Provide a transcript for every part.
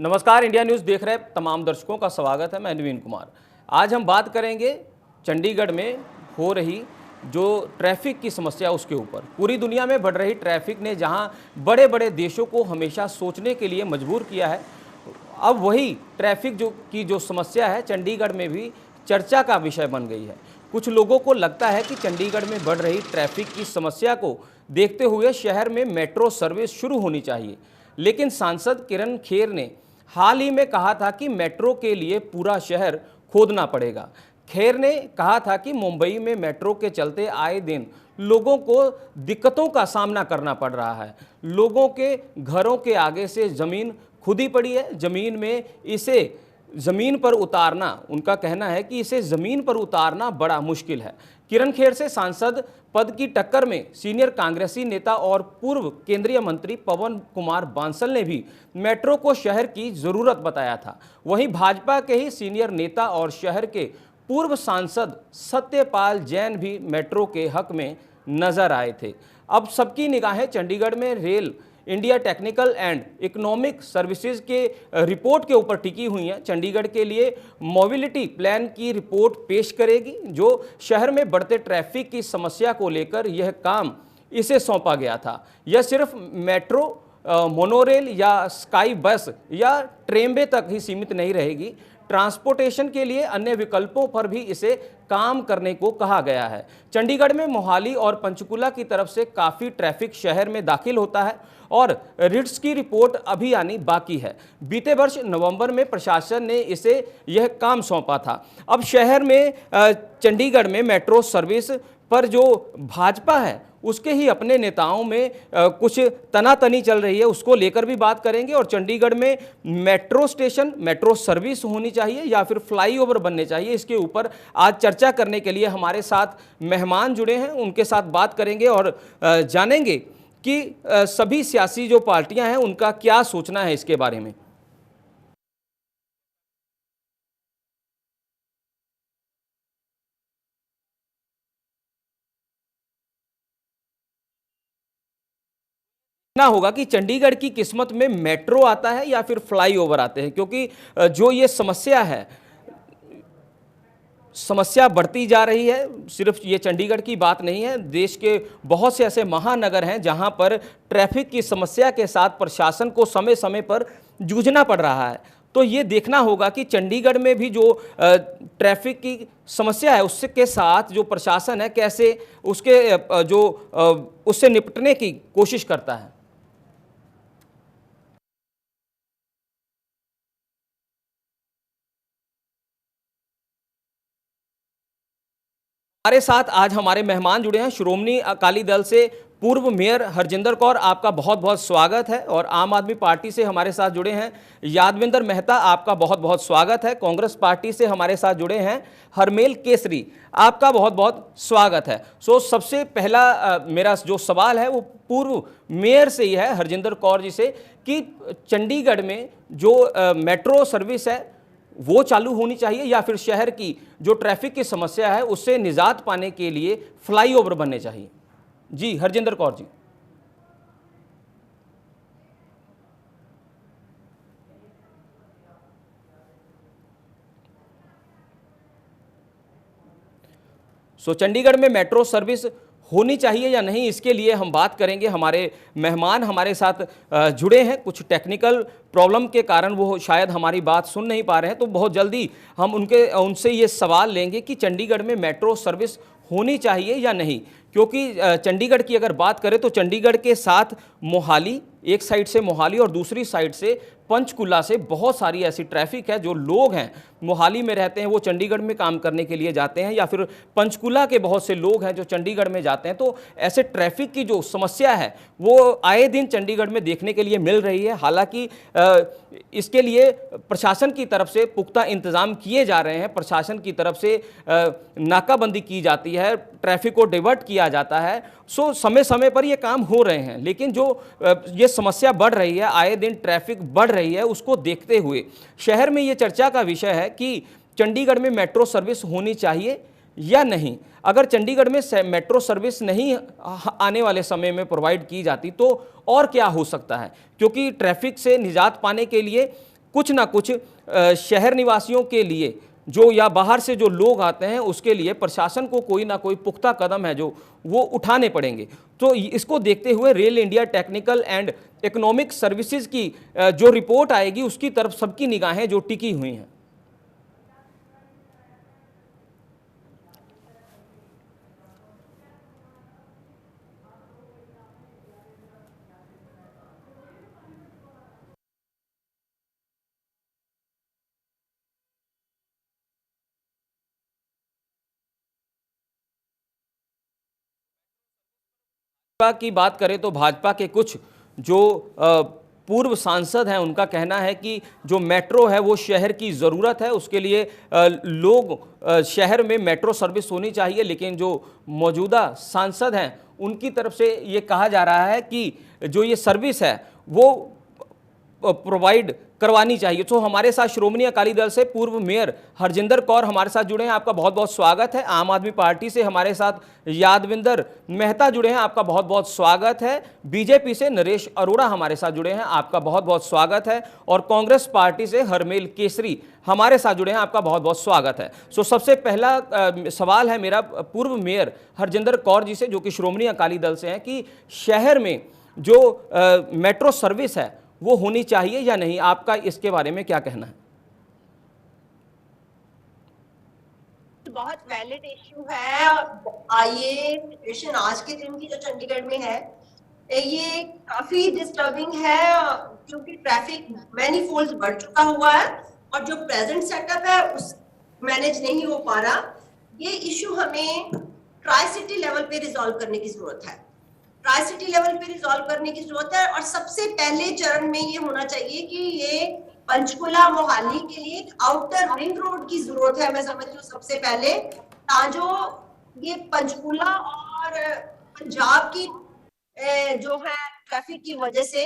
नमस्कार, India news देख रहे तमाम दर्शकों का स्वागत है। मैं नवीन कुमार। आज हम बात करेंगे चंडीगढ़ में हो रही जो ट्रैफिक की समस्या उसके ऊपर। पूरी दुनिया में बढ़ रही ट्रैफिक ने जहां बड़े बड़े देशों को हमेशा सोचने के लिए मजबूर किया है, अब वही ट्रैफिक जो समस्या है चंडीगढ़ में भी चर्चा का विषय बन गई है। कुछ लोगों को लगता है कि चंडीगढ़ में बढ़ रही ट्रैफिक की समस्या को देखते हुए शहर में मेट्रो सर्विस शुरू होनी चाहिए, लेकिन सांसद किरण खेर ने हाल ही में कहा था कि मेट्रो के लिए पूरा शहर खोदना पड़ेगा। खेर ने कहा था कि मुंबई में मेट्रो के चलते आए दिन लोगों को दिक्कतों का सामना करना पड़ रहा है। लोगों के घरों के आगे से ज़मीन खुदी पड़ी है, ज़मीन पर उतारना, उनका कहना है कि इसे ज़मीन पर उतारना बड़ा मुश्किल है। किरण खेर से सांसद पद की टक्कर में सीनियर कांग्रेसी नेता और पूर्व केंद्रीय मंत्री पवन कुमार बांसल ने भी मेट्रो को शहर की ज़रूरत बताया था। वहीं भाजपा के ही सीनियर नेता और शहर के पूर्व सांसद सत्यपाल जैन भी मेट्रो के हक में नजर आए थे। अब सबकी निगाहें चंडीगढ़ में rail India technical and economic services के रिपोर्ट के ऊपर टिकी हुई हैं। चंडीगढ़ के लिए मोबिलिटी प्लान की रिपोर्ट पेश करेगी, जो शहर में बढ़ते ट्रैफिक की समस्या को लेकर यह काम इसे सौंपा गया था। यह सिर्फ मेट्रो, मोनोरेल या स्काई बस या ट्रेनवे तक ही सीमित नहीं रहेगी। ट्रांसपोर्टेशन के लिए अन्य विकल्पों पर भी इसे काम करने को कहा गया है। चंडीगढ़ में मोहाली और पंचकुला की तरफ से काफ़ी ट्रैफिक शहर में दाखिल होता है और रिट्स की रिपोर्ट अभी आनी बाकी है। बीते वर्ष नवंबर में प्रशासन ने इसे यह काम सौंपा था। अब शहर में चंडीगढ़ में मेट्रो सर्विस पर जो भाजपा है उसके ही अपने नेताओं में कुछ तनातनी चल रही है, उसको लेकर भी बात करेंगे। और चंडीगढ़ में मेट्रो स्टेशन, मेट्रो सर्विस होनी चाहिए या फिर फ्लाईओवर बनने चाहिए, इसके ऊपर आज चर्चा करने के लिए हमारे साथ मेहमान जुड़े हैं। उनके साथ बात करेंगे और जानेंगे कि सभी सियासी जो पार्टियां हैं उनका क्या सोचना है इसके बारे में। ना होगा कि चंडीगढ़ की किस्मत में मेट्रो आता है या फिर फ्लाईओवर आते हैं, क्योंकि जो ये समस्या बढ़ती जा रही है। सिर्फ ये चंडीगढ़ की बात नहीं है, देश के बहुत से ऐसे महानगर हैं जहां पर ट्रैफिक की समस्या के साथ प्रशासन को समय समय पर जूझना पड़ रहा है। तो ये देखना होगा कि चंडीगढ़ में भी जो ट्रैफिक की समस्या है उसके साथ जो प्रशासन है कैसे उससे निपटने की कोशिश करता है। हमारे साथ आज हमारे मेहमान जुड़े हैं। श्रोमणी अकाली दल से पूर्व मेयर हरजिंदर कौर, आपका बहुत बहुत स्वागत है। और आम आदमी पार्टी से हमारे साथ जुड़े हैं यादविंदर मेहता, आपका बहुत बहुत स्वागत है। कांग्रेस पार्टी से हमारे साथ जुड़े हैं हरमेल केसरी, आपका बहुत बहुत स्वागत है। सबसे पहला मेरा जो सवाल है वो पूर्व मेयर से ही है, हरजिंदर कौर जी से, कि चंडीगढ़ में जो मेट्रो सर्विस है वो चालू होनी चाहिए या फिर शहर की जो ट्रैफिक की समस्या है उससे निजात पाने के लिए फ्लाईओवर बनने चाहिए। जी हरजिंदर कौर जी। चंडीगढ़ में मेट्रो सर्विस होनी चाहिए या नहीं, इसके लिए हम बात करेंगे। हमारे मेहमान हमारे साथ जुड़े हैं, कुछ टेक्निकल प्रॉब्लम के कारण वो शायद हमारी बात सुन नहीं पा रहे हैं, तो बहुत जल्दी हम उनसे ये सवाल लेंगे कि चंडीगढ़ में मेट्रो सर्विस होनी चाहिए या नहीं। क्योंकि चंडीगढ़ की अगर बात करें तो चंडीगढ़ के साथ मोहाली, एक साइड से मोहाली और दूसरी साइड से पंचकुला से बहुत सारी ऐसी ट्रैफिक है। जो लोग हैं मोहाली में रहते हैं वो चंडीगढ़ में काम करने के लिए जाते हैं, या फिर पंचकुला के बहुत से लोग हैं जो चंडीगढ़ में जाते हैं। तो ऐसे ट्रैफिक की जो समस्या है वो आए दिन चंडीगढ़ में देखने के लिए मिल रही है। हालांकि इसके लिए प्रशासन की तरफ से पुख्ता इंतजाम किए जा रहे हैं, प्रशासन की तरफ से नाकाबंदी की जाती है, ट्रैफिक को डिवर्ट किया जाता है। समय समय पर ये काम हो रहे हैं, लेकिन जो ये समस्या बढ़ रही है, आए दिन ट्रैफिक बढ़ रही है, उसको देखते हुए शहर में ये चर्चा का विषय है कि चंडीगढ़ में मेट्रो सर्विस होनी चाहिए या नहीं। अगर चंडीगढ़ में मेट्रो सर्विस नहीं आने वाले समय में प्रोवाइड की जाती तो और क्या हो सकता है, क्योंकि ट्रैफिक से निजात पाने के लिए कुछ ना कुछ शहर निवासियों के लिए जो या बाहर से जो लोग आते हैं उसके लिए प्रशासन को कोई ना कोई पुख्ता कदम है जो वो उठाने पड़ेंगे। तो इसको देखते हुए rail India technical and economic services की जो रिपोर्ट आएगी उसकी तरफ सबकी निगाहें जो टिकी हुई हैं। भाजपा की बात करें तो भाजपा के कुछ जो पूर्व सांसद हैं उनका कहना है कि जो मेट्रो है वो शहर की ज़रूरत है, उसके लिए लोग शहर में मेट्रो सर्विस होनी चाहिए। लेकिन जो मौजूदा सांसद हैं उनकी तरफ से ये कहा जा रहा है कि जो ये सर्विस है वो प्रोवाइड करवानी चाहिए। तो हमारे साथ श्रोमणी अकाली दल से पूर्व मेयर हरजिंदर कौर हमारे साथ जुड़े हैं, आपका बहुत बहुत स्वागत है। आम आदमी पार्टी से हमारे साथ यादविंदर मेहता जुड़े हैं, आपका बहुत बहुत स्वागत है। बीजेपी से नरेश अरोड़ा हमारे साथ जुड़े हैं, आपका बहुत बहुत स्वागत है। और कांग्रेस पार्टी से हरमेल केसरी हमारे साथ जुड़े हैं, आपका बहुत बहुत स्वागत है। सो सबसे पहला सवाल है मेरा पूर्व मेयर हरजिंदर कौर जी से, जो कि श्रोमणी अकाली दल से हैं, कि शहर में जो मेट्रो सर्विस है वो होनी चाहिए या नहीं, आपका इसके बारे में क्या कहना है? बहुत वैलिड इश्यू है। ये सिचुएशन आज के दिन की जो चंडीगढ़ में है ये काफी डिस्टर्बिंग है, क्योंकि ट्रैफिक मैनी फोल्ड बढ़ चुका हुआ है और जो प्रेजेंट सेटअप है उस मैनेज नहीं हो पा रहा। ये इश्यू हमें ट्राई सिटी लेवल पे रिजॉल्व करने की जरूरत है। ट्राई सिटी लेवल पे रिजॉल्व करने की जरूरत है और सबसे पहले चरण में ये होना चाहिए कि ये पंचकुला मोहाली के लिए आउटर रिंग रोड की जरूरत है। मैं समझती हूँ सबसे पहले जो ये पंचकुला और पंजाब की जो है ट्रैफिक की वजह से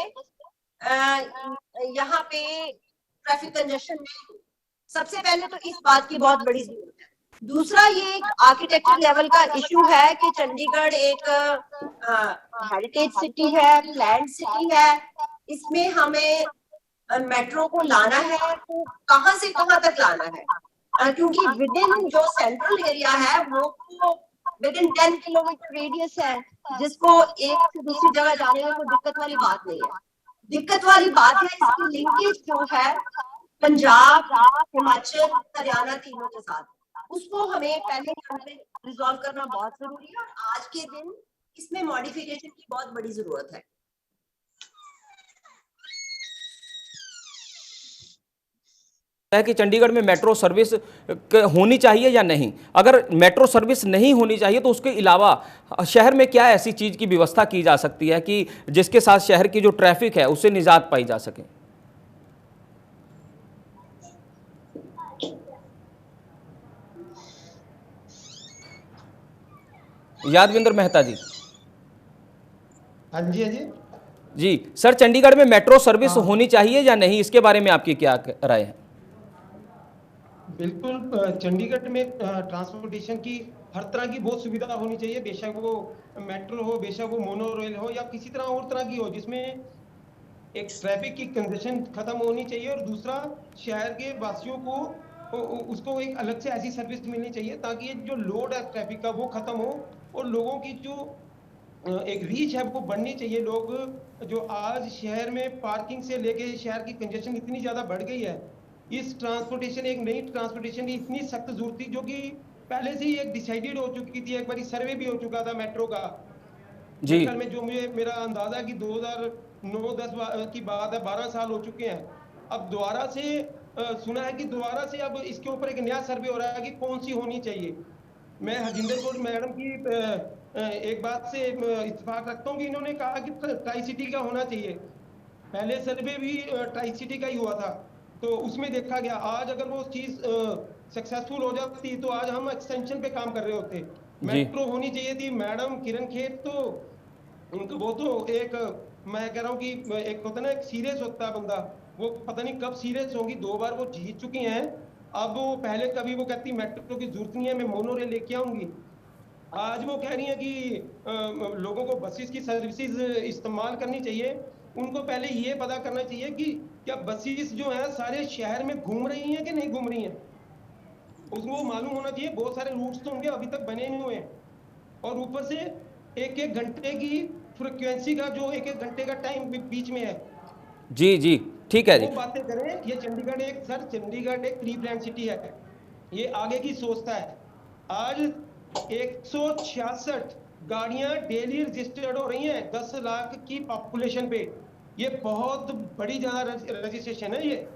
यहाँ पे ट्रैफिक कंजेशन नहीं, सबसे पहले तो इस बात की बहुत बड़ी जरूरत है। दूसरा ये एक आर्किटेक्चर लेवल का इशू है कि चंडीगढ़ एक हेरिटेज सिटी है, प्लान्ड सिटी है, इसमें हमें मेट्रो को लाना है तो कहां से कहां तक लाना है, क्योंकि विद इन जो सेंट्रल एरिया है वो विद इन 10 किलोमीटर रेडियस है, जिसको एक से दूसरी जगह जाने में कोई दिक्कत वाली बात नहीं है। दिक्कत वाली बात है इसकी लिंकेज जो है पंजाब, हिमाचल, हरियाणा तीनों के साथ, उसको हमें पहले रिजॉल्व करना बहुत जरूरी है और आज के दिन इसमें मॉडिफिकेशन की बहुत बड़ी जरूरत है। कि चंडीगढ़ में मेट्रो सर्विस होनी चाहिए या नहीं, अगर मेट्रो सर्विस नहीं होनी चाहिए तो उसके अलावा शहर में क्या ऐसी चीज की व्यवस्था की जा सकती है कि जिसके साथ शहर की जो ट्रैफिक है उससे निजात पाई जा सके? यादविंदर मेहता जी। हाँ जी, हाँ जी जी सर, चंडीगढ़ में मेट्रो सर्विस होनी चाहिए या नहीं, इसके बारे में आपकी क्या राय है? बिल्कुल, चंडीगढ़ में ट्रांसपोर्टेशन की हर तरह की बहुत सुविधा होनी चाहिए, बेशक वो मेट्रो हो, बेशक वो मोनो रेल हो या किसी तरह और तरह की हो, जिसमें एक ट्रैफिक की कंजेशन खत्म होनी चाहिए और दूसरा शहर के वासियों को उसको एक अलग से ऐसी सर्विस मिलनी चाहिए ताकि जो लोड है ट्रैफिक का वो खत्म हो और लोगों की जो एक रीच है वो बढ़नी चाहिए। लोग जो आज शहर में पार्किंग से लेके शहर की कंजेशन इतनी ज्यादा बढ़ गई है, इस ट्रांसपोर्टेशन एक नई ट्रांसपोर्टेशन की इतनी सख्त जरूरत थी, जो कि पहले से ही एक डिसाइडेड हो चुकी थी, एक बार सर्वे भी हो चुका था मेट्रो का जी। में जो मुझे मेरा अंदाजा है कि 2009-10 की बात है, 12 साल हो चुके हैं। अब दोबारा से सुना है कि दोबारा से अब इसके ऊपर एक नया सर्वे हो रहा है कि कौन सी होनी चाहिए। मैं हरजिंदर कौर मैडम की एक बात से इत्तेफाक रखता हूँ कि इन्होंने कहा कि ट्राई सिटी का होना चाहिए। पहले सर्वे भी ट्राई सिटी का ही हुआ था तो उसमें देखा गया। आज अगर वो चीज सक्सेसफुल हो जाती तो आज हम एक्सटेंशन पे काम कर रहे होते। मेट्रो होनी चाहिए थी। मैडम किरण खेत तो उनको वो तो एक मैं कह रहा हूँ कि एक होता ना, एक सीरियस होता है बंदा, वो पता नहीं कब सीरियस होगी। 2 बार वो जीत चुकी हैं। अब वो पहले कभी वो कहती मेट्रो की जरूरत नहीं है, मैं मोनो रेल लेके आऊंगी। आज वो कह रही है कि लोगों को बसेस की सर्विसेज इस्तेमाल करनी चाहिए। उनको पहले ये पता करना चाहिए कि क्या बसेस जो है सारे शहर में घूम रही हैं कि नहीं घूम रही हैं, उसको मालूम होना चाहिए। बहुत सारे रूट्स तो होंगे अभी तक बने नहीं हुए हैं, और ऊपर से एक एक घंटे की फ्रिक्वेंसी का जो एक एक घंटे का टाइम बीच में है, जी जी, ठीक है जी। वो बातें करें। ये चंडीगढ़ एक सर, चंडीगढ़ एक प्री प्लान सिटी है, ये आगे की सोचता है। आज 166 गाड़ियां डेली रजिस्टर्ड हो रही हैं 10 लाख की पॉपुलेशन पे, ये बहुत बड़ी ज्यादा रजिस्ट्रेशन है ये।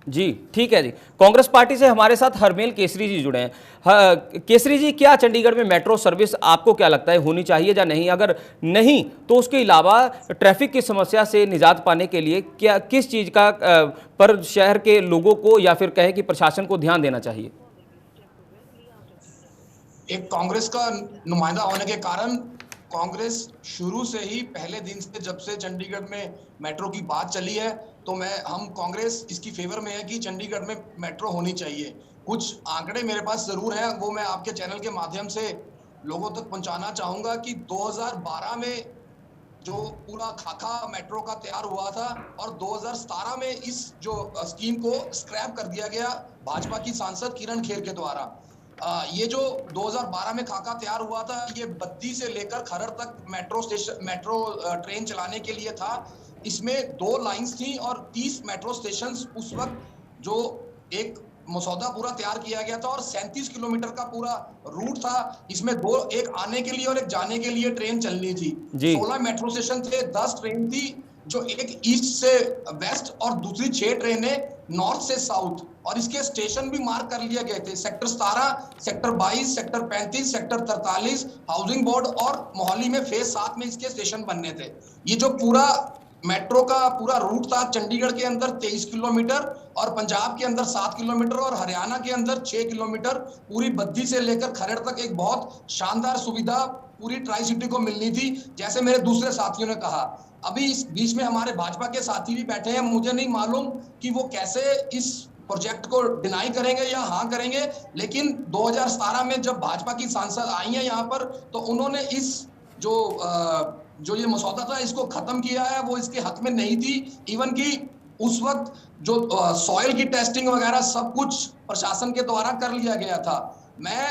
जी ठीक है जी। कांग्रेस पार्टी से हमारे साथ हरमेल केसरी जी जुड़े हैं। केसरी जी, क्या चंडीगढ़ में मेट्रो सर्विस आपको क्या लगता है होनी चाहिए या नहीं? अगर नहीं तो उसके अलावा ट्रैफिक की समस्या से निजात पाने के लिए क्या किस चीज़ का पर शहर के लोगों को या फिर कहे कि प्रशासन को ध्यान देना चाहिए? एक कांग्रेस का नुमाइंदा होने के कारण कांग्रेस शुरू से ही पहले दिन से, जब से चंडीगढ़ में मेट्रो की बात चली है, तो हम कांग्रेस इसकी फेवर में है कि चंडीगढ़ में मेट्रो होनी चाहिए। कुछ आंकड़े मेरे पास जरूर हैं, वो मैं आपके चैनल के माध्यम से लोगों तक पहुंचाना चाहूंगा कि 2012 में जो पूरा खाका मेट्रो का तैयार हुआ था और 2017 में इस जो स्कीम को स्क्रैप कर दिया गया भाजपा की सांसद किरण खेर के द्वारा। ये जो 2012 में खाका तैयार हुआ था, ये बद्दी से लेकर खरड़ तक मेट्रो ट्रेन चलाने के लिए था। इसमें 2 लाइंस थी और 30 मेट्रो स्टेशंस उस वक्त जो एक मसौदा पूरा तैयार किया गया था, और 37 किलोमीटर का पूरा रूट था। इसमें 2, एक आने के लिए और एक जाने के लिए ट्रेन चलनी थी। 16 मेट्रो स्टेशन थे, 10 ट्रेन थी, जो एक ईस्ट से वेस्ट और दूसरी 6 ट्रेनें नॉर्थ से साउथ, और इसके स्टेशन भी मार्क कर लिए गए थे। Sector 17, sector 22, sector 35, sector 43, housing board और मोहाली में फेज 7 में इसके स्टेशन बनने थे। ये जो पूरा मेट्रो का पूरा रूट था, चंडीगढ़ के अंदर 23 किलोमीटर और पंजाब के अंदर 7 किलोमीटर और हरियाणा के अंदर 6 किलोमीटर, पूरी बद्दी से लेकर खरड़ तक एक बहुत शानदार सुविधा पूरी ट्राई सिटी को मिलनी थी। जैसे मेरे दूसरे साथियों ने कहा, अभी इस बीच में हमारे भाजपा के साथी भी बैठे हैं, मुझे नहीं मालूम कि वो कैसे इस प्रोजेक्ट को डिनाई करेंगे या हाँ करेंगे, लेकिन 2017 में जब भाजपा की सांसद आई है यहाँ पर, तो उन्होंने इस जो ये मसौदा था इसको खत्म किया है। वो इसके हक में नहीं थी। इवन कि उस वक्त जो सॉइल की टेस्टिंग वगैरह सब कुछ प्रशासन के द्वारा कर लिया गया था। मैं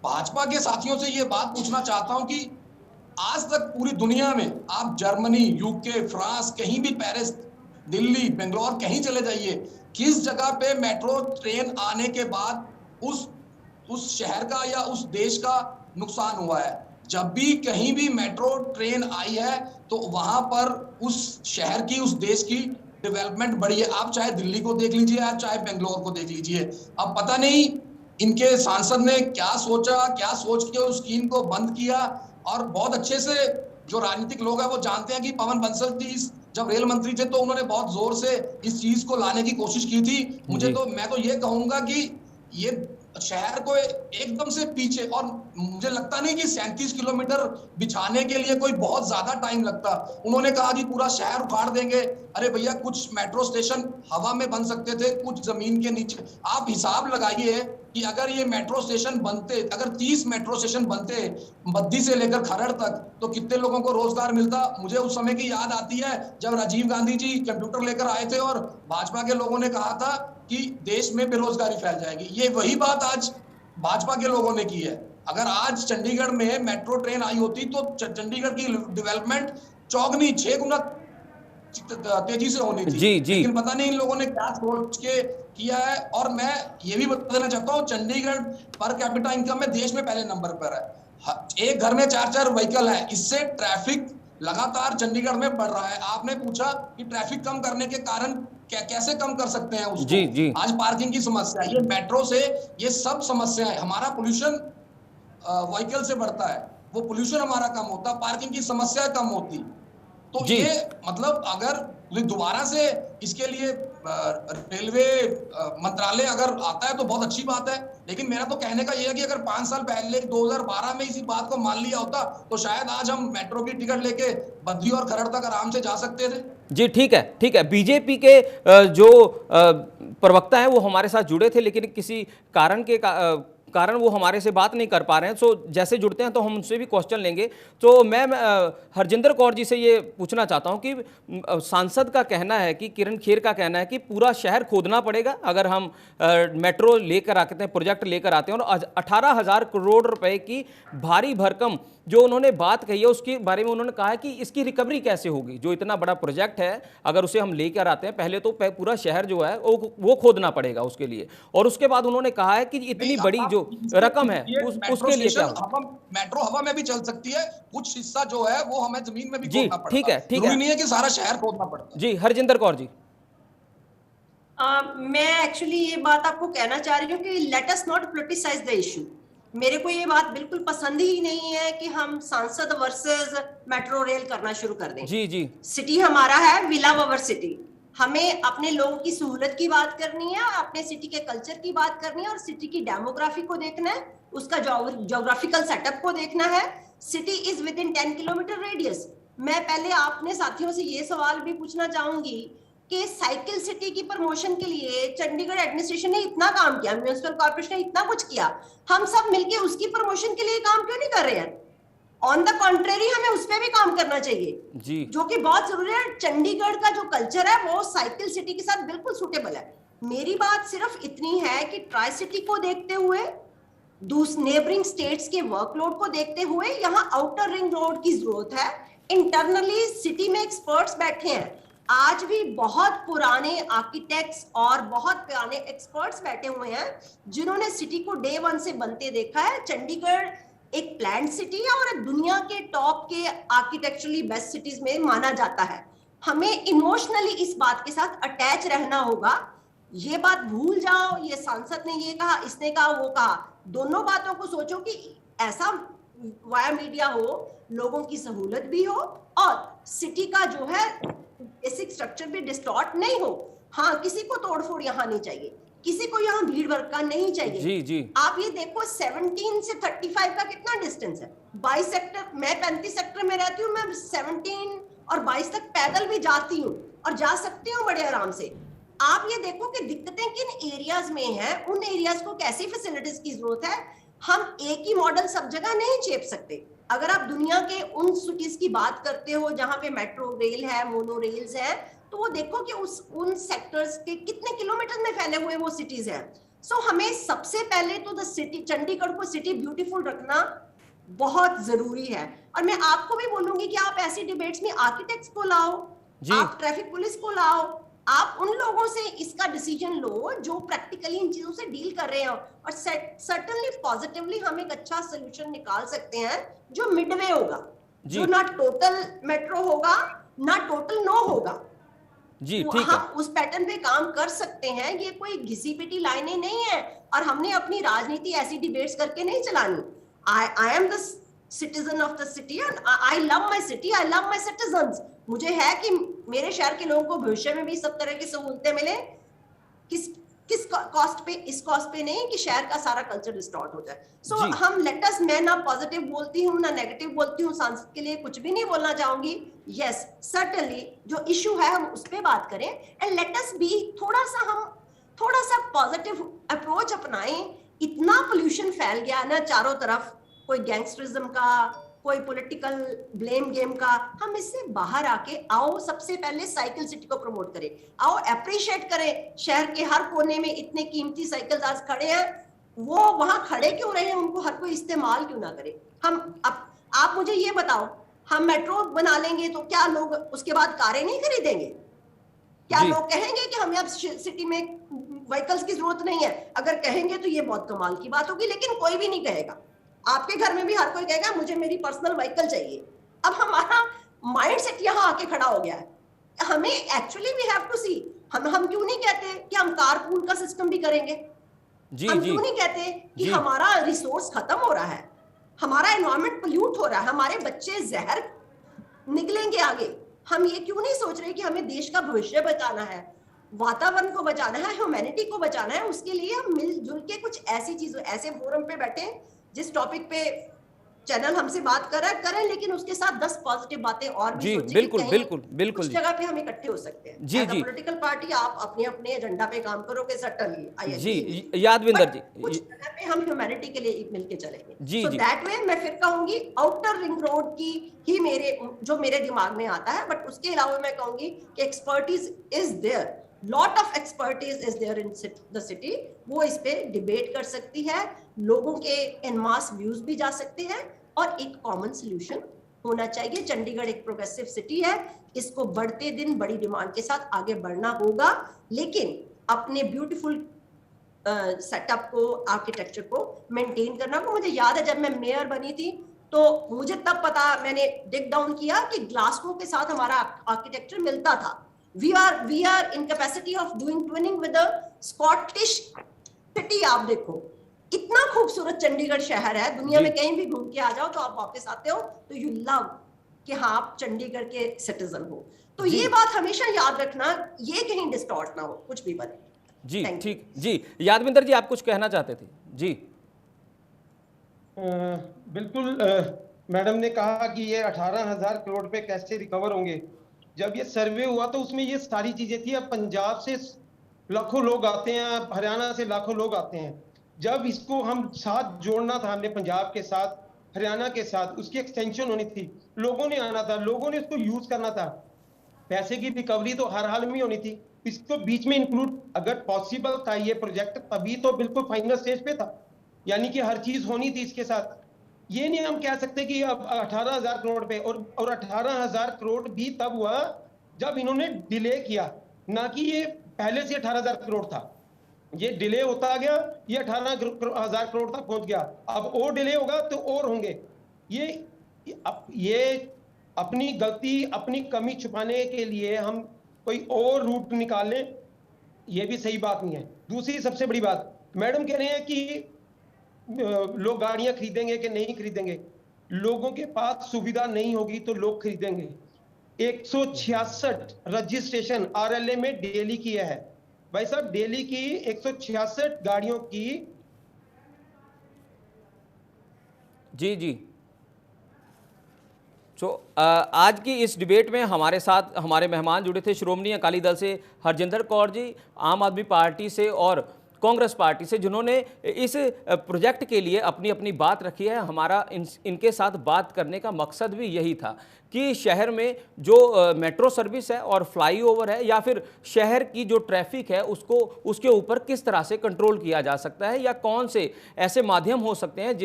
भाजपा के साथियों से ये बात पूछना चाहता हूं कि आज तक पूरी दुनिया में आप जर्मनी, यूके, फ्रांस, कहीं भी, पेरिस, दिल्ली, बेंगलोर, कहीं चले जाइए, किस जगह पे मेट्रो ट्रेन आने के बाद उस शहर का या उस देश का नुकसान हुआ है? जब भी कहीं भी मेट्रो ट्रेन आई है तो वहां पर उस शहर की, उस देश की डेवलपमेंट बढ़ी है। आप चाहे दिल्ली को देख लीजिए, आप चाहे बेंगलोर को देख लीजिए। अब पता नहीं इनके सांसद ने क्या सोचा, क्या सोच के उस स्कीम को बंद किया। और बहुत अच्छे से जो राजनीतिक लोग हैं वो जानते हैं कि पवन बंसल जी जब रेल मंत्री थे तो उन्होंने बहुत जोर से इस चीज को लाने की कोशिश की थी। मैं तो ये कहूंगा कि ये शहर को एकदम से पीछे, और मुझे लगता नहीं कि 37 किलोमीटर बिछाने के लिए कोई बहुत ज्यादा टाइम लगता। उन्होंने कहा कि पूरा शहर उखाड़ देंगे। अरे भैया, कुछ मेट्रो स्टेशन हवा में बन सकते थे, कुछ जमीन के नीचे। आप हिसाब लगाइए कि अगर ये मेट्रो स्टेशन बनते, अगर 30 मेट्रो स्टेशन बनते बद्दी से लेकर खरड़ तक, तो कितने लोगों को रोजगार मिलता। मुझे उस समय की याद आती है जब राजीव गांधी जी कंप्यूटर लेकर आए थे और भाजपा के लोगों ने कहा था कि देश में बेरोजगारी फैल जाएगी। ये वही बात आज भाजपा के लोगों ने की है। अगर आज चंडीगढ़ में मेट्रो ट्रेन आई होती तो चंडीगढ़ की डेवलपमेंट चौगुनी 6 गुना तेजी से होनी थी। लेकिन पता नहीं इन लोगों ने क्या सोच के किया है। और मैं ये भी बताना चाहता हूँ, चंडीगढ़ पर कैपिटा इनकम में देश में पहले नंबर पर है। एक घर में 4-4 व्हीकल है। इससे ट्रैफिक लगातार चंडीगढ़ में बढ़ रहा है। आपने पूछा कि ट्रैफिक कम करने के कारण कैसे कम कर सकते हैं उसको। जी। आज पार्किंग की समस्या, ये मेट्रो से ये सब समस्याएं, हमारा पोल्यूशन व्हीकल से बढ़ता है, वो पोल्यूशन हमारा कम होता, पार्किंग की समस्या कम होती। तो ये मतलब अगर दोबारा से इसके लिए रेलवे मंत्रालय अगर आता है तो बहुत अच्छी बात है। लेकिन मेरा तो कहने का ये है कि अगर 5 साल पहले 2012 में इसी बात को मान लिया होता तो शायद आज हम मेट्रो की टिकट लेके बद्दी और खरड़ तक आराम से जा सकते थे। जी ठीक है। बीजेपी के जो प्रवक्ता हैं वो हमारे साथ जुड़े थे, लेकिन किसी कारण के कारण वो हमारे से बात नहीं कर पा रहे हैं। सो जैसे जुड़ते हैं तो हम उनसे भी क्वेश्चन लेंगे। तो मैं हरजिंदर कौर जी से ये पूछना चाहता हूं कि सांसद का कहना है कि किरण खेर का कहना है कि पूरा शहर खोदना पड़ेगा अगर हम मेट्रो लेकर आते हैं, प्रोजेक्ट लेकर आते हैं, और 18,000 करोड़ रुपए की भारी भरकम जो उन्होंने बात कही है उसके बारे में उन्होंने कहा है कि इसकी रिकवरी कैसे होगी। जो इतना बड़ा प्रोजेक्ट है अगर उसे हम लेकर आते हैं, पहले तो पूरा शहर जो है वो खोदना पड़ेगा उसके लिए, और उसके बाद उन्होंने कहा है कि इतनी बड़ी जो रकम है उसके लिए क्या होगा। मेट्रो हवा में भी चल सकती है, कुछ हिस्सा जो है वो हमें जमीन में भी जी खोदना पड़ता है। ठीक है, ठीक है, नहीं है कि सारा शहर खोदना पड़ता है। जी हरजिंदर कौर जी। मैं एक्चुअली ये बात आपको कहना चाह रही हूँ कि let us not politicise the issue. मेरे को ये बात बिल्कुल पसंद ही नहीं है कि हम सांसद वर्सेस मेट्रो रेल करना शुरू कर दें। जी जी, सिटी हमारा है, वी लव अवर सिटी। हमें अपने लोगों की सहूलत की बात करनी है, अपने सिटी के कल्चर की बात करनी है, और सिटी की डेमोग्राफी को देखना है, उसका ज्योग्राफिकल सेटअप को देखना है। City is with in 10 kilometre radius. मैं पहले आपने साथियों से ये सवाल भी पूछना चाहूंगी कि साइकिल सिटी की प्रमोशन के लिए चंडीगढ़ एडमिनिस्ट्रेशन ने इतना काम किया, म्युनिसिपल कॉर्पोरेशन ने इतना कुछ किया, हम सब मिलके उसकी प्रमोशन के लिए काम क्यों नहीं कर रहे हैं? ऑन द कॉन्ट्रेरी हमें उस पर भी काम करना चाहिए जी, जो कि बहुत जरूरी है। चंडीगढ़ का जो कल्चर है वो साइकिल सिटी के साथ बिल्कुल सूटेबल है। मेरी बात सिर्फ इतनी है कि ट्राई सिटी को देखते हुए, नेबरिंग स्टेट्स के वर्कलोड को देखते हुए यहाँ आउटर रिंग रोड की जरूरत है। इंटरनली सिटी में एक्सपर्ट्स बैठे हैं, आज भी बहुत पुराने आर्किटेक्ट्स और बहुत पुराने एक्सपर्ट्स बैठे हुए हैं जिन्होंने सिटी को डे 1 से बनते देखा है। चंडीगढ़ एक प्लान्ड सिटी है और दुनिया के टॉप के आर्किटेक्चरली बेस्ट सिटीज में माना जाता है। हमें इमोशनली इस बात के साथ अटैच रहना होगा। ये बात भूल जाओ ये सांसद ने ये कहा, इसने कहा, वो कहा, दोनों बातों को सोचो कि ऐसा वाया मीडिया हो, लोगों की सहूलत भी हो और सिटी का जो है बेसिक स्ट्रक्चर भी डिस्टॉर्ट नहीं हो। हाँ, किसी को तोड़फोड़ यहाँ नहीं चाहिए, किसी को यहाँ भीड़ भड़का नहीं चाहिए। जी जी, आप ये देखो 17 से 35 का कितना डिस्टेंस है। 22 सेक्टर, मैं 35 सेक्टर में रहती हूँ, मैं 17 और 22 तक पैदल भी जाती हूँ और जा सकती हूँ बड़े आराम से। आप ये देखो कि दिक्कतें किन एरियाज में हैं, उन एरियाज को कैसी फैसिलिटीज की जरूरत है। हम एक ही मॉडल सब जगह नहीं चेप सकते। अगर आप दुनिया के उन सिटीज की बात करते हो जहां पे मेट्रो रेल है, मोनो रेल्स है, तो वो देखो कि उन सेक्टर्स के कितने किलोमीटर में फैले हुए वो सिटीज हैं। सो हमें सबसे पहले तो द सिटी, चंडीगढ़ को सिटी ब्यूटीफुल रखना बहुत जरूरी है। और मैं आपको भी बोलूंगी कि आप ऐसी डिबेट्स में आर्किटेक्ट्स को लाओ, आप ट्रैफिक पुलिस को लाओ, आप उन लोगों से इसका डिसीजन लो जो प्रैक्टिकली इन चीजों से डील कर रहे हो, और सर्टेनली पॉजिटिवली हम एक अच्छा सोल्यूशन निकाल सकते हैं जो मिडवे होगा, जो ना टोटल मेट्रो होगा ना टोटल नो होगा। जी ठीक है, उस पैटर्न पे काम कर सकते हैं। ये कोई घिसी पिटी लाइनें नहीं है और हमने अपनी राजनीति ऐसी डिबेट्स करके नहीं चलानी। I am the citizen of the city and I love my city, I love my citizens. मुझे है कि मेरे शहर के लोगों को भविष्य में भी सब तरह की सहूलतें मिले, किस कॉस्ट पे, इस कॉस्ट पे नहीं कि शहर का सारा कल्चर डिस्टॉर्ट हो जाए। सो हम लेट अस, मैं ना पॉजिटिव बोलती हूँ ना नेगेटिव बोलती हूँ, सांसद के लिए कुछ भी नहीं बोलना चाहूंगी। यस सर्टेनली जो इशू है हम उस पे बात करें एंड लेट अस बी थोड़ा सा पॉजिटिव अप्रोच अपनाएं। इतना पोल्यूशन फैल गया ना चारों तरफ, कोई गैंगस्टरिज्म का, कोई पॉलिटिकल ब्लेम गेम का, हम इससे बाहर आके आओ सबसे पहले साइकिल सिटी को प्रमोट करें, आओ अप्रिशिएट करें। शहर के हर कोने में इतने कीमती साइकिल आज खड़े हैं, वो वहां खड़े क्यों रहे हैं, उनको हर कोई इस्तेमाल क्यों ना करे। हम आप मुझे ये बताओ, हम मेट्रो बना लेंगे तो क्या लोग उसके बाद कारें नहीं खरीदेंगे? क्या लोग कहेंगे कि हमें अब सिटी में व्हीकल्स की जरूरत नहीं है? अगर कहेंगे तो ये बहुत कमाल की बात होगी, लेकिन कोई भी नहीं कहेगा। आपके घर में भी हर कोई कहेगा मुझे मेरी पर्सनल व्हीकल चाहिए। अब हमारा माइंडसेट यहाँ आके खड़ा हो गया है। हमें एक्चुअली वी हैव टू सी, हम क्यों नहीं कहते कि हम कारपूल का सिस्टम भी करेंगे? हम क्यों नहीं कहते कि हमारा रिसोर्स खत्म हो रहा है, हमारा एनवायरमेंट पोल्यूट हो रहा है, हमारे बच्चे जहर निकलेंगे आगे। हम ये क्यों नहीं सोच रहे कि हमें देश का भविष्य बचाना है, वातावरण को बचाना है, ह्यूमैनिटी को बचाना है? उसके लिए हम मिलजुल के कुछ ऐसी चीजों, ऐसे फोरम पे बैठे जिस टॉपिक पे चैनल हमसे बात कर रहा है, करें, लेकिन उसके साथ 10 पॉजिटिव बातें और भी जी सोचें कि बिल्कुल कहीं बिल्कुल बिल्कुल उस जी जगह पे हम इकट्ठे हो सकते हैं। जी एज अ जी पॉलिटिकल पार्टी आप अपने अपने एजेंडा पे काम करोगे, सर्टनली आई जी एग्री, यादविंदर बट जी कुछ जगह पे हम ह्यूमैनिटी के लिए मिलके चलेंगे। जी सो जी दैट वे मैं फिर कहूंगी आउटर रिंग रोड की ही मेरे दिमाग में आता है, बट उसके अलावा मैं कहूंगी कि expertise is there, lot of expertise is there in the city. वो इस पे डिबेट कर सकती है, लोगों के एनमास व्यूज भी जा सकते हैं, और एक कॉमन सोल्यूशन होना चाहिए। चंडीगढ़ एक प्रोग्रेसिव सिटी है, इसको बढ़ते दिन बड़ी डिमांड के साथ आगे बढ़ना होगा, लेकिन अपने ब्यूटीफुल सेटअप को, आर्किटेक्चर को मेंटेन करना होगा। मुझे याद है जब मैं मेयर बनी थी तो मुझे तब पता, मैंने डिग डाउन किया कि ग्लासगो के साथ हमारा आर्किटेक्चर मिलता था। We are in capacity of doing twinning with Scottish city. आप देखो इतना खूबसूरत चंडीगढ़ शहर है, दुनिया में कहीं भी घूम के आ जाओ तो आप वापस आते हो तो यू लव कि हाँ आप चंडीगढ़ के सिटीजन हो। तो ये बात हमेशा याद रखना, ये कहीं डिस्टॉर्ट ना हो, कुछ भी बने। जी ठीक जी। यादविंदर जी आप कुछ कहना चाहते थे जी? बिल्कुल, मैडम ने कहा कि ये 18,000 करोड़ पे कैसे रिकवर होंगे। जब ये सर्वे हुआ तो उसमें ये सारी चीजें थी। अब पंजाब से लाखों लोग आते हैं, हरियाणा से लाखों लोग आते हैं। जब इसको हम साथ जोड़ना था, हमने पंजाब के साथ, हरियाणा के साथ, उसकी एक्सटेंशन होनी थी, लोगों ने आना था, लोगों ने उसको यूज करना था। पैसे की रिकवरी तो हर हाल में होनी थी, इसको बीच में इंक्लूड अगर पॉसिबल था ये प्रोजेक्ट, तभी तो बिल्कुल फाइनल स्टेज पे था, यानी कि हर चीज होनी थी इसके साथ। ये नहीं हम कह सकते कि अब 18,000 करोड़ पे, और 18,000 करोड़ भी तब हुआ जब इन्होंने डिले किया, ना कि ये पहले से 18,000 करोड़ था। ये डिले होता गया, ये 18,000 करोड़ तक पहुंच गया। अब और डिले होगा तो और होंगे। ये अपनी गलती, अपनी कमी छुपाने के लिए हम कोई और रूट निकालें, ये भी सही बात नहीं है। दूसरी सबसे बड़ी बात, मैडम कह रहे हैं कि लोग गाड़ियां खरीदेंगे कि नहीं खरीदेंगे। लोगों के पास सुविधा नहीं होगी तो लोग खरीदेंगे। 166 रजिस्ट्रेशन आरएलए में डेली की है भाई साहब, डेली की 166 गाड़ियों की। जी जी। तो आज की इस डिबेट में हमारे साथ हमारे मेहमान जुड़े थे श्रोमणी अकाली दल से हरजिंदर कौर जी, आम आदमी पार्टी से और कांग्रेस पार्टी से, जिन्होंने इस प्रोजेक्ट के लिए अपनी अपनी बात रखी है। हमारा इनके साथ बात करने का मकसद भी यही था कि शहर में जो मेट्रो सर्विस है और फ्लाईओवर है, या फिर शहर की जो ट्रैफिक है उसके ऊपर किस तरह से कंट्रोल किया जा सकता है, या कौन से ऐसे माध्यम हो सकते हैं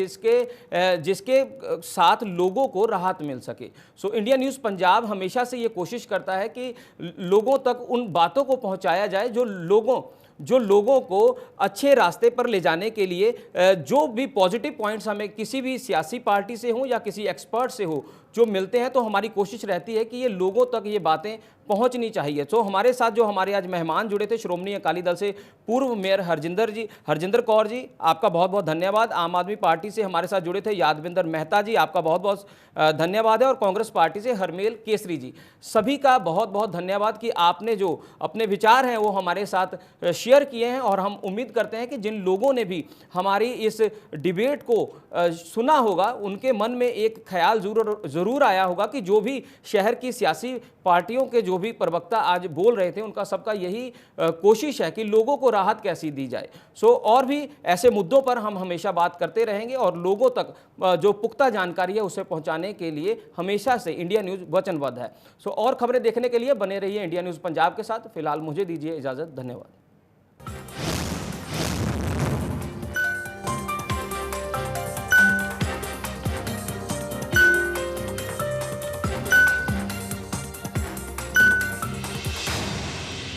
जिसके साथ लोगों को राहत मिल सके। सो इंडिया न्यूज़ पंजाब हमेशा से ये कोशिश करता है कि लोगों तक उन बातों को पहुंचाया जाए जो लोगों को अच्छे रास्ते पर ले जाने के लिए, जो भी पॉजिटिव पॉइंट्स हमें किसी भी सियासी पार्टी से हो या किसी एक्सपर्ट से हो जो मिलते हैं, तो हमारी कोशिश रहती है कि ये लोगों तक ये बातें पहुंचनी चाहिए। तो हमारे साथ जो हमारे आज मेहमान जुड़े थे श्रोमणी अकाली दल से पूर्व मेयर हरजिंदर कौर जी, आपका बहुत बहुत धन्यवाद। आम आदमी पार्टी से हमारे साथ जुड़े थे यादविंदर मेहता जी, आपका बहुत बहुत धन्यवाद है। और कांग्रेस पार्टी से हरमेल केसरी जी, सभी का बहुत बहुत धन्यवाद कि आपने जो अपने विचार हैं वो हमारे साथ शेयर किए हैं। और हम उम्मीद करते हैं कि जिन लोगों ने भी हमारी इस डिबेट को सुना होगा, उनके मन में एक ख्याल जरूर आया होगा कि जो भी शहर की सियासी पार्टियों के जो भी प्रवक्ता आज बोल रहे थे, उनका सबका यही कोशिश है कि लोगों को राहत कैसी दी जाए। और भी ऐसे मुद्दों पर हम हमेशा बात करते रहेंगे और लोगों तक जो पुख्ता जानकारी है उसे पहुंचाने के लिए हमेशा से इंडिया न्यूज़ वचनबद्ध है। और खबरें देखने के लिए बने रहिए इंडिया न्यूज़ पंजाब के साथ। फिलहाल मुझे दीजिए इजाज़त, धन्यवाद।